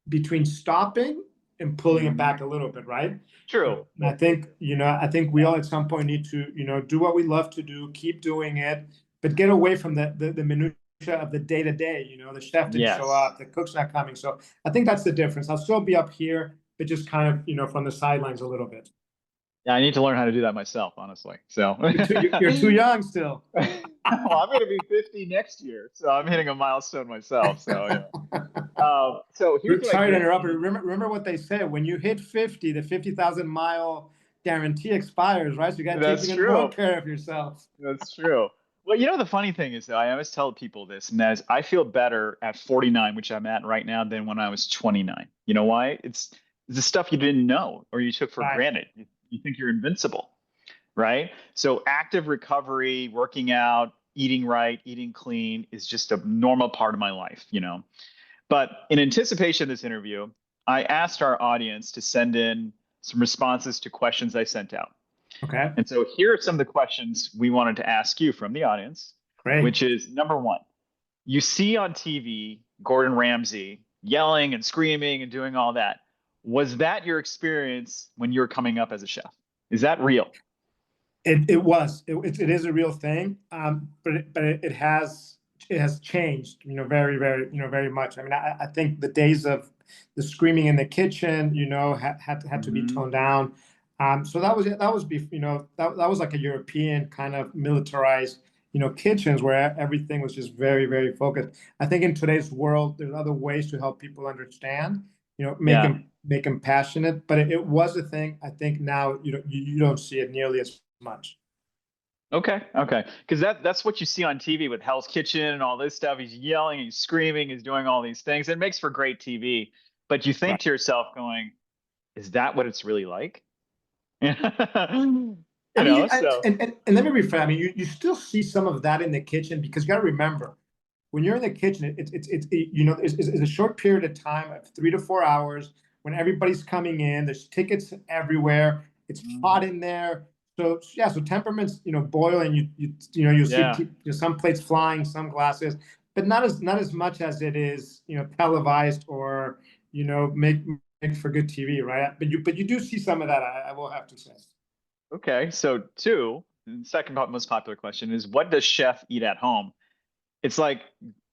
between stopping and pulling it mhm. back a little bit, right? True. And I think, I think we all at some point need to, do what we love to do, keep doing it, but get away from the minutia of the day to day. The chef didn't show Yes. up, the cook's not coming. So I think that's the difference. I'll still be up here, but just kind of, from the sidelines a little bit. Yeah, I need to learn how to do that myself, honestly. So, You're too young still. well, I'm going to be 50 next year, so I'm hitting a milestone myself. So, yeah. So here's what I Sorry to think. interrupt, but remember what they said. When you hit 50, the 50,000-mile guarantee expires, right? So you got to take That's even more true. care of yourself. That's true. Well, the funny thing is, though, I always tell people this, and that is I feel better at 49, which I'm at right now, than when I was 29. You know why? It's the stuff you didn't know or you took for Right. granted. You think you're invincible, right? So active recovery, working out, eating right, eating clean is just a normal part of my life. But in anticipation of this interview, I asked our audience to send in some responses to questions I sent out. Okay. And so here are some of the questions we wanted to ask you from the audience, Great. which is number one, you see on TV Gordon Ramsay yelling and screaming and doing all that. Was that your experience when you were coming up as a chef? Is that real? It is a real thing, but it has changed, very, very, very much. I mean, I think the days of the screaming in the kitchen, had to be Hmm. toned down. So that was like a European kind of militarized, kitchens where everything was just very, very focused. I think in today's world, there's other ways to help people understand, Yeah. make them passionate. But it was a thing. I think now you don't see it nearly as much. Okay. Okay. Because that's what you see on TV with Hell's Kitchen and all this stuff. He's yelling, he's screaming, he's doing all these things. It makes for great TV. But you think Right. to yourself, going, is that what it's really like? you I mean, so and let me rephrase. I mean, you still see some of that in the kitchen because you got to remember when you're in the kitchen, it's a short period of time of 3 to 4 hours when everybody's coming in. There's tickets everywhere. It's hot Mhm. in there. So yeah, so temperaments, boil, and you'll see Yeah. some plates flying, some glasses, but not as much as it is, televised or make for good TV, right? But you do see some of that. I will have to say. Okay. So two, the second most popular question is what does chef eat at home? It's like,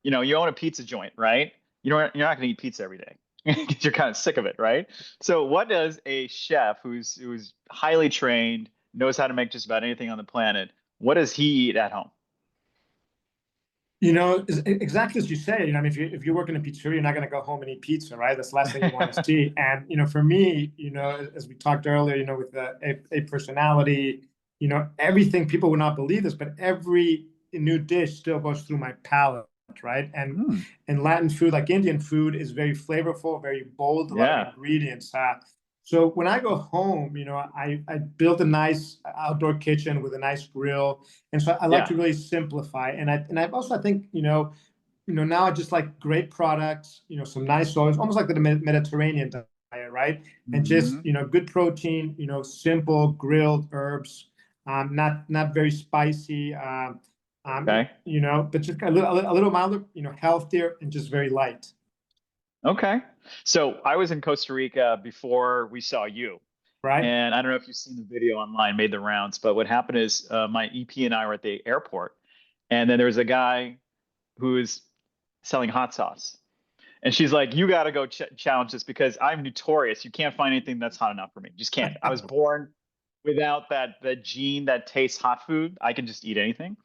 you own a pizza joint, right? You're not going to eat pizza every day because you're kind of sick of it, right? So what does a chef who's highly trained, knows how to make just about anything on the planet, what does he eat at home? Exactly as you say. I mean, if you work in a pizzeria, you're not going to go home and eat pizza, right? That's the last thing you want to see. And for me, as we talked earlier, with a personality, everything, people would not believe this, but every new dish still goes through my palate, right? Hmm. And Latin food, like Indian food, is very flavorful, very bold, a lot of Yeah. ingredients. So when I go home, I built a nice outdoor kitchen with a nice grill, and so I like Yeah. to really simplify. And I also, I think, now I just like great products, some nice oils, almost like the Mediterranean diet, right? And just, Hmm. good protein, simple grilled herbs, not very spicy, Okay. but just a little milder, healthier, and just very light. Okay. So I was in Costa Rica before we saw you. Right? And I don't know if you've seen the video online, made the rounds, but what happened is my EP and I were at the airport, and then there was a guy who is selling hot sauce. And she's like, "You got to go challenge this because I'm notorious. You can't find anything that's hot enough for me. Just can't. I was born without that gene that tastes hot food. I can just eat anything."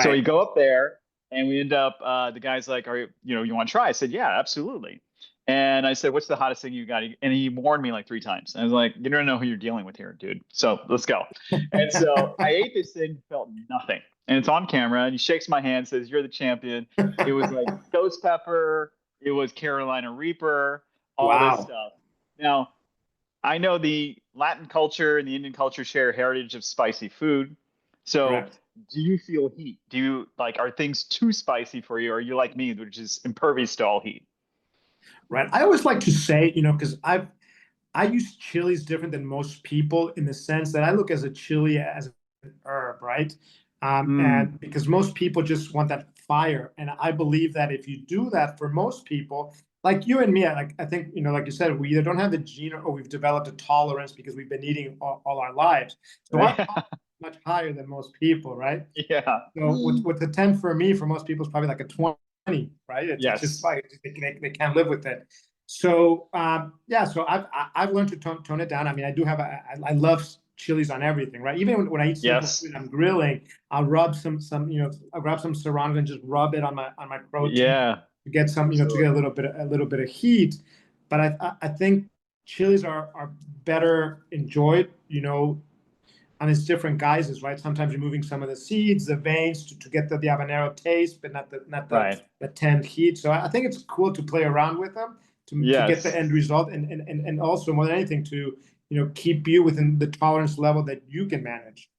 So we Right. go up there, and we end up. The guy's like, "Are you want to try?" I said, "Yeah, absolutely." And I said, "What's the hottest thing you got?" And he warned me like 3 times. I was like, "You don't know who you're dealing with here, dude. So let's go." And so I ate this thing, felt nothing, and it's on camera. And he shakes my hand, says, "You're the champion." It was like ghost pepper. It was Carolina Reaper, all this Wow. stuff. Now, I know the Latin culture and the Indian culture share heritage of spicy food. So Correct. do you feel heat? Do you like, are things too spicy for you? Or are you like me, which is impervious to all heat? Right. I always like to say, because I use chilies different than most people in the sense that I look as a chili as an herb, right? Mm. And because most people just want that fire, and I believe that if you do that for most people, like you and me, I think like you said, we either don't have the gene or we've developed a tolerance because we've been eating all our lives. So our Yeah. tolerance is much higher than most people, right? Yeah. So what's a 10 for me for most people is probably like a 20, right? It's just Yes. like they can't live with it. So yeah, so I've learned to tone it down. I mean, I do have I love chilies on everything, right? Even when I eat simple Yes. food, I'm grilling, I'll rub some I'll grab some serrano and just rub it on my protein Yeah. to get some to get Absolutely. a little bit of heat. But I think chilies are better enjoyed, on its different guises, right? Sometimes you're moving some of the seeds, the veins to get the habanero taste, but not Right. the tanned heat. So I think it's cool to play around with them to get the Yes. end result, and also more than anything to keep you within the tolerance level that you can manage.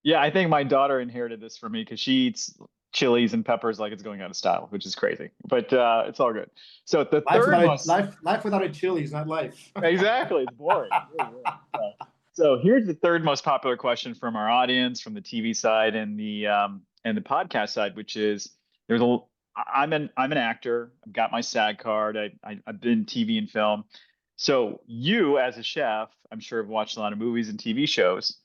Yeah, I think my daughter inherited this from me because she eats chilies and peppers like it's going out of style, which is crazy. But it's all good. So the third most Life without a chili is not life. exactly, it's boring. It's really boring. So here's the third most popular question from our audience, from the TV side and the podcast side, which is there's a I'm an actor. I've got my SAG card. I've been TV and film. So you as a chef, I'm sure have watched a lot of movies and TV shows.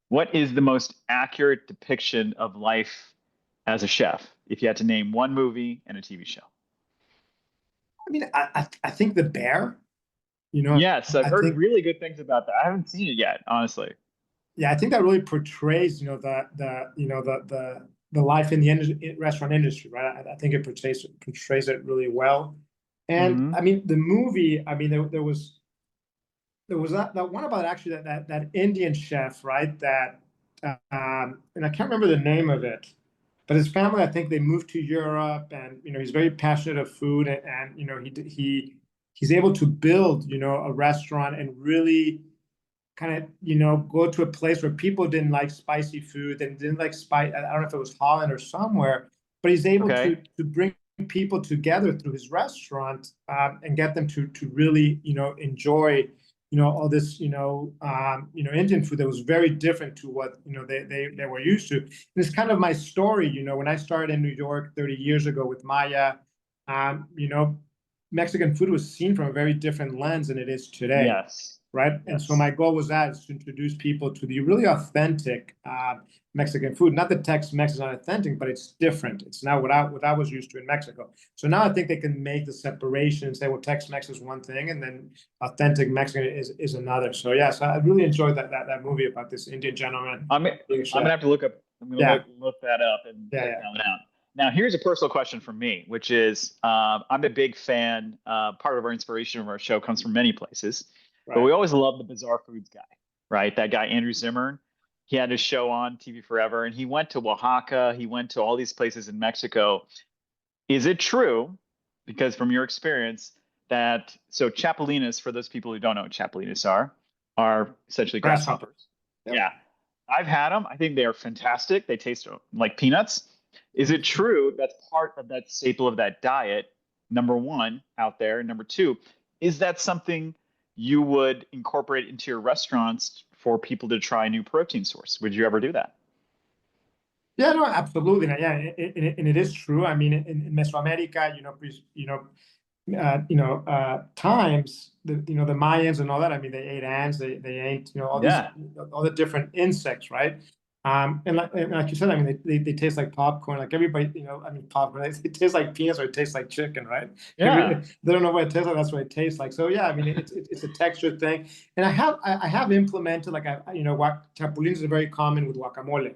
What is the most accurate depiction of life as a chef? If you had to name one movie and a TV show. I mean, I think the bear. Yes, I've I heard think really good things about that. I haven't seen it yet, honestly. yeah, I think that really portrays the life in the restaurant industry, right? I think it portrays it really well. And Hmm. I mean, the movie, I mean, there was that one about actually that Indian chef, right? And I can't remember the name of it, but his family, I think they moved to Europe, and he's very passionate of food, and he's able to build a restaurant and really kind of go to a place where people didn't like spicy food and didn't like spice. I don't know if it was Holland or somewhere, but he's able Okay. to bring people together through his restaurant, and get them to really enjoy all this Indian food that was very different to what they were used to. And it's kind of my story. When I started in New York 30 years ago with Maya, Mexican food was seen from a very different lens than it is today, Yes. right? And so Yes. my goal was that, is to introduce people to the really authentic Mexican food. Not that Tex-Mex is not authentic, but it's different. It's not what I was used to in Mexico. So now I think they can make the separation and say, well, Tex-Mex is one thing, and then authentic Mexican is another. So yeah, so I really enjoyed that movie about this Indian gentleman I'm being a I'm gonna chef. have to look up. I'm gonna Yeah, look that up and yeah, check yeah. that one out. Now, here's a personal question from me, which is I'm a big fan. Part of our inspiration of our show comes from many places, but Right. we always love the bizarre foods guy, right? That guy Andrew Zimmern. He had his show on TV forever, and he went to Oaxaca. He went to all these places in Mexico. Is it true, because from your experience, that so chapulines, for those people who don't know what chapulines are essentially Grasshopper. grasshoppers? Yep. Yeah, I've had them. I think they are fantastic. They taste like peanuts. Is it true that's part of that staple of that diet? Number one, out there. Number two, is that something you would incorporate into your restaurants for people to try a new protein source? Would you ever do that? Yeah, no, absolutely. Yeah, and it is true. I mean, in Mesoamerica, times the Mayans and all that. I mean, they ate ants, they ate Yeah. all the different insects, right? And like you said, I mean, they taste like popcorn. Like everybody, I mean, popcorn. It tastes like peanuts or it tastes like chicken, right? Yeah. They don't know what it tastes like. That's what it tastes like. So yeah, I mean, it's a texture thing. And I have implemented like chapulines is very common with guacamole,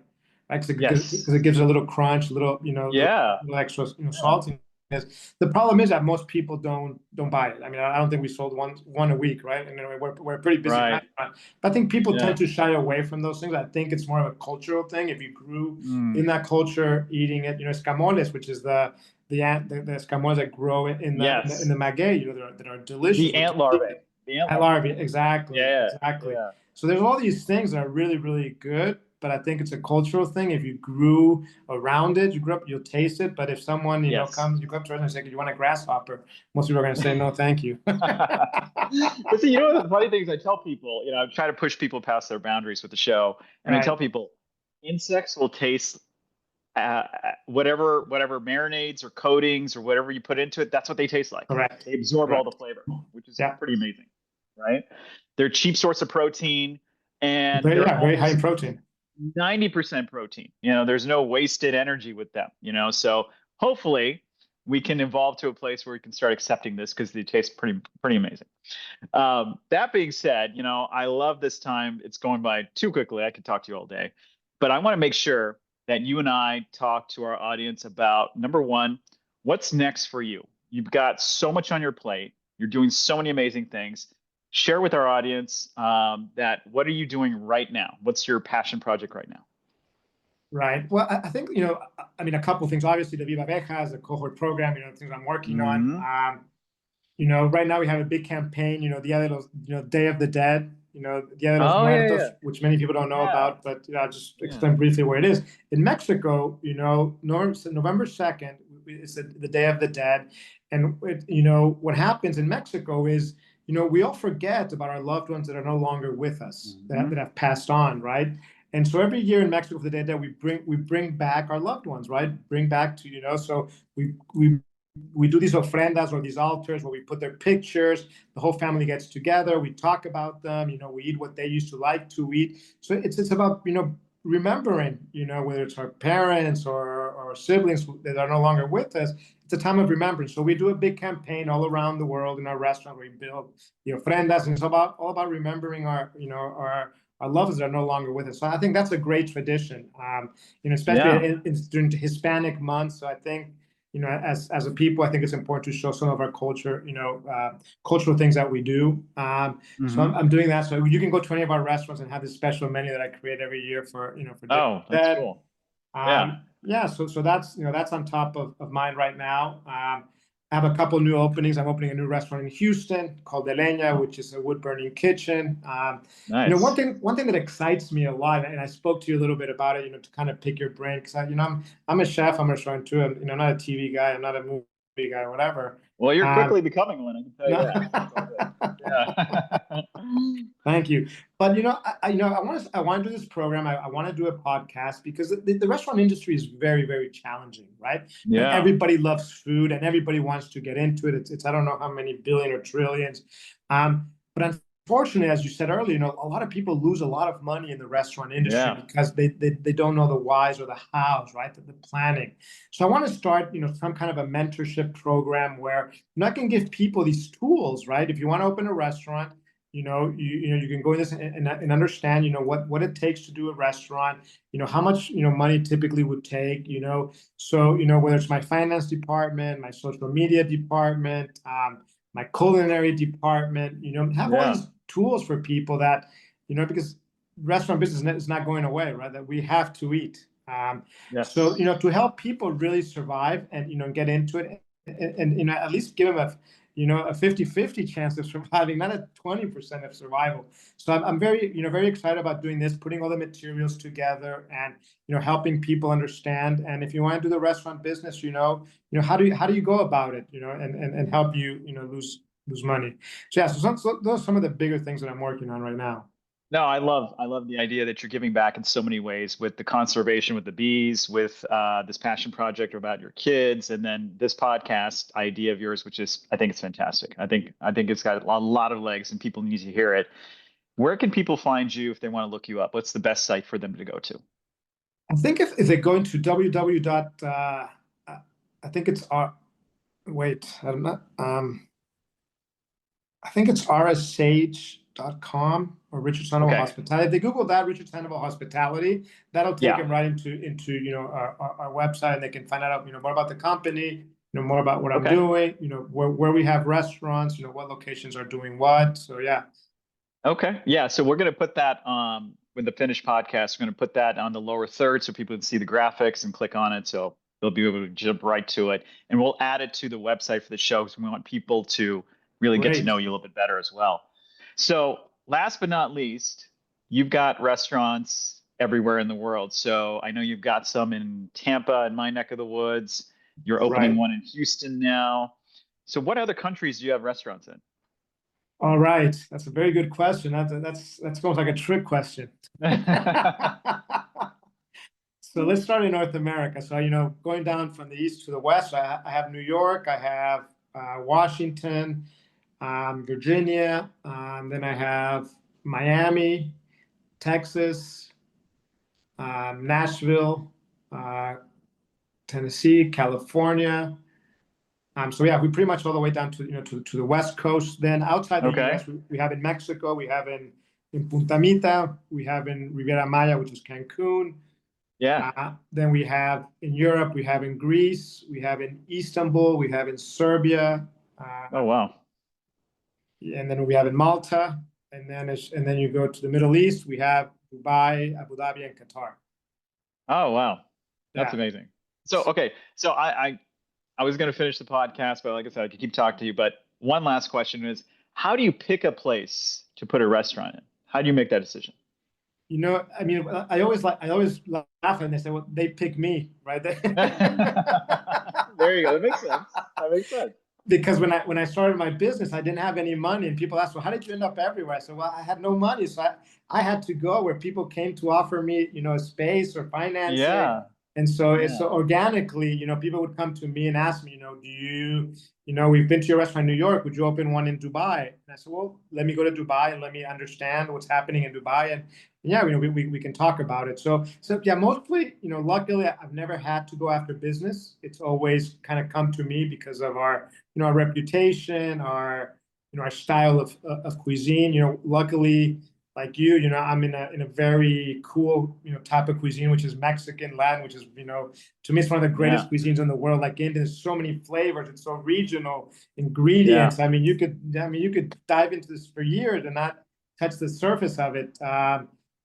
right? Yes. Because it gives a little crunch, a little Yeah. little extra Yeah. saltiness. The problem is that most people don't buy it. I mean, I don't think we sold one a week, right? And we're a pretty busy Right. restaurant. But I think people tend Yeah. to shy away from those things. I think it's more of a cultural thing. If you grew Mm. in that culture, eating it, escamoles, which is the escamoles that grow in the Yes. maguey, that are delicious The with ant larvae. tortillas. The ant At larvae. larvae, exactly, Yeah. exactly. Yeah. So there's all these things that are really, really good. but I think it's a cultural thing. If you grew around it, you grew up, you'll taste it. But if someone, you know, Yes. you come to us and say, "You want a grasshopper?" Most people are going to say, "No, thank you." But see, you know what the funny thing is, I tell people, you know, I try to push people past their boundaries with the show, and I tell Right. people, insects will taste whatever marinades or coatings or whatever you put into it. That's what they taste like. Correct. They absorb all the Correct. flavor, which is Yeah. pretty amazing, right? They're a cheap source of protein, and they're Yeah. Very high in almost protein. 90% protein. You know, there's no wasted energy with them, you know. So hopefully we can evolve to a place where we can start accepting this because they taste pretty amazing. That being said, you know, I love this time. It's going by too quickly. I could talk to you all day, but I want to make sure that you and I talk to our audience about number one, what's next for you? You've got so much on your plate. You're doing so many amazing things. Share with our audience that what are you doing right now? What's your passion project right now? Right. Well, I think, you know, I mean, a couple of things. Obviously, the Viva Abejas, the cohort program, you know, things I'm working on. Hmm. You know, right now we have a big campaign, you know, Day of the Dead, you know, Dia de los Oh yeah, Muertos, yeah, which many people don't know yeah, about, but you know, I'll just yeah. explain briefly where it is. In Mexico, you know, November 2nd is the Day of the Dead. And, you know, what happens in Mexico is, you know, we all forget about our loved ones that are no longer with us, Hmm. that have passed on, right? And so every year in Mexico for the Day of the Dead, we bring back our loved ones, right? Bring back to, you know, so we do these ofrendas or these altars where we put their pictures. The whole family gets together. We talk about them. You know, we eat what they used to like to eat. So it's about, you know, remembering, you know, whether it's our parents or siblings that are no longer with us. It's a time of remembrance. So we do a big campaign all around the world in our restaurant. We build the ofrendas, and it's about all about remembering our, you know, our loved ones that are no longer with us. So I think that's a great tradition. You know, especially Yeah. during the Hispanic month. So I think, you know, as a people, I think it's important to show some of our culture, you know, cultural things that we do. So Hmm. I'm doing that. So you can go to any of our restaurants and have this special menu that I create every year for, you know, for Oh, that's that. cool. Yeah. Yeah, so that's, you know, that's on top of mine right now. I have a couple new openings. I'm opening a new restaurant in Houston called De Leña, Oh, which is a wood burning kitchen. You know, nice. one thing that excites me a lot, and I spoke to you a little bit about it, you know, to kind of pick your brain, because you know, I'm a chef, I'm a restaurateur. I'm, you know, not a TV guy, I'm not a movie guy, whatever. Well, you're Um, quickly becoming one, I can tell you no. that. So it's all good. Yeah. Thank you. But you know, I want to do this program. I want to do a podcast because the restaurant industry is very, very challenging, right? And Yeah. everybody loves food and everybody wants to get into it. It's I don't know how many billion or trillions. But unfortunately, as you said earlier, you know, a lot of people lose a lot of money in the restaurant industry Yeah. because they don't know the whys or the hows, right? The planning. So I want to start, you know, some kind of a mentorship program where I can give people these tools, right? If you want to open a restaurant, you know, you can go in this and understand, you know, what it takes to do a restaurant, you know, how much, you know, money typically would take, you know. So, you know, whether it's my finance department, my social media department, my culinary department, you know, have all Yeah. these tools for people that, you know, because restaurant business is not going away, right? That we have to eat. So, you Yes. know, to help people really survive and, you know, get into it and you know, at least give them a, you know, a 50-50 chance of surviving, not a 20% of survival. So I'm very, you know, very excited about doing this, putting all the materials together and, you know, helping people understand. And if you want to do the restaurant business, you know, how do you go about it, you know, and help you, you know, lose money. So yeah, so those are some of the bigger things that I'm working on right now. No, I love the idea that you're giving back in so many ways with the conservation, with the bees, with this passion project about your kids, and then this podcast idea of yours, which is I think it's fantastic. I think it's got a lot of legs, and people need to hear it. Where can people find you if they want to look you up? What's the best site for them to go to? I think if they go into www dot, I think it's wait, I'm not, I think it's rshage.com or Richard Sandoval Okay. Hospitality. If they Google that, Richard Sandoval Hospitality, that'll take Yeah. them right into you know, our website, and they can find out, you know, more about the company, you know, more about what I'm Okay. doing, you know, where we have restaurants, you know, what locations are doing what. So yeah. Okay. Yeah. So we're going to put that with the finished podcast. We're going to put that on the lower third so people can see the graphics and click on it. So they'll be able to jump right to it. And we'll add it to the website for the show because we want people to really get to Great. know you a little bit better as well. So last but not least, you've got restaurants everywhere in the world. So I know you've got some in Tampa, in my neck of the woods. You're opening Right. one in Houston now. So what other countries do you have restaurants in? All right. That's a very good question. That's almost like a trick question. So let's start in North America. So, going down from the east to the west, I have New York, I have Washington, Virginia, then I have Miami, Texas, Nashville, uh, Tennessee, California. So yeah, we pretty much all the way down to to the West Coast. Then outside the Okay. U.S., we have in Mexico, we have in Punta Mita, we have in Riviera Maya, which is Cancun. Yeah. Then we have in Europe, we have in Greece, we have in Istanbul, we have in Serbia, Oh, wow. and then we have in Malta, and then you go to the Middle East, we have Dubai, Abu Dhabi, and Qatar. Oh, wow. That's Yeah. amazing. So, okay. So I was going to finish the podcast, but like I said, I could keep talking to you. But one last question is, how do you pick a place to put a restaurant in? How do you make that decision? I mean, I always laugh and they say, well, they pick me, right? There you go. That makes sense. That makes sense. Because when I started my business, I didn't have any money, and people asked, "Well, how did you end up everywhere?" I said, "Well, I had no money, so I had to go where people came to offer me, a space or financing." Yeah. And so it's Yeah. so organically, people would come to me and ask me, do you, we've been to your restaurant in New York, would you open one in Dubai? And I said, well, let me go to Dubai and let me understand what's happening in Dubai. And yeah, we can talk about it. So yeah, mostly, luckily I've never had to go after business. It's always kind of come to me because of our reputation, our style of cuisine. Luckily, like I'm in a very cool, type of cuisine, which is Mexican, Latin, which is, to me, it's one of the greatest Yeah. cuisines in the world. Like India, there's so many flavors, it's so regional, Yeah. ingredients. I mean, you could dive into this for years and not touch the surface of it.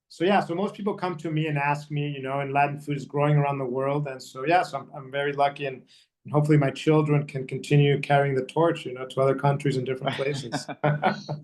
So yeah, so most people come to me and ask me, and Latin food is growing around the world, and so yeah, so I'm very lucky, and hopefully my children can continue carrying the torch, to other countries and different places.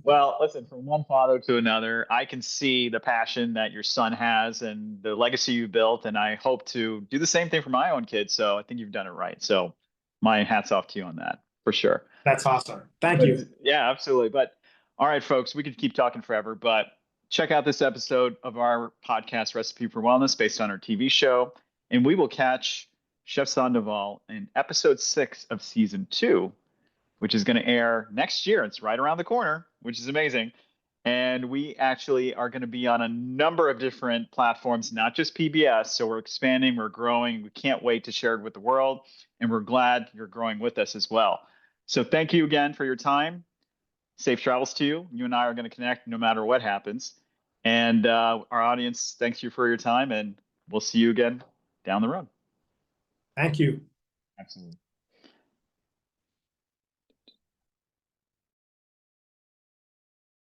Well, listen, from one father to another, I can see the passion that your son has and the legacy you built, and I hope to do the same thing for my own kids. So I think you've done it right. So my hat's off to you on that for sure. That's awesome. Thank But you. yeah, absolutely. But all right, folks, we could keep talking forever, but check out this episode of our podcast, Recipe for Wellness, based on our TV show. And we will catch Chef Sandoval in episode 6 of season 2, which is going to air next year. It's right around the corner, which is amazing. And we actually are going to be on a number of different platforms, not just PBS. So we're expanding, we're growing. We can't wait to share it with the world. And we're glad you're growing with us as well. So thank you again for your time. Safe travels to you. You and I are going to connect no matter what happens. And our audience, thanks you for your time. And we'll see you again down the road. Thank you. Absolutely.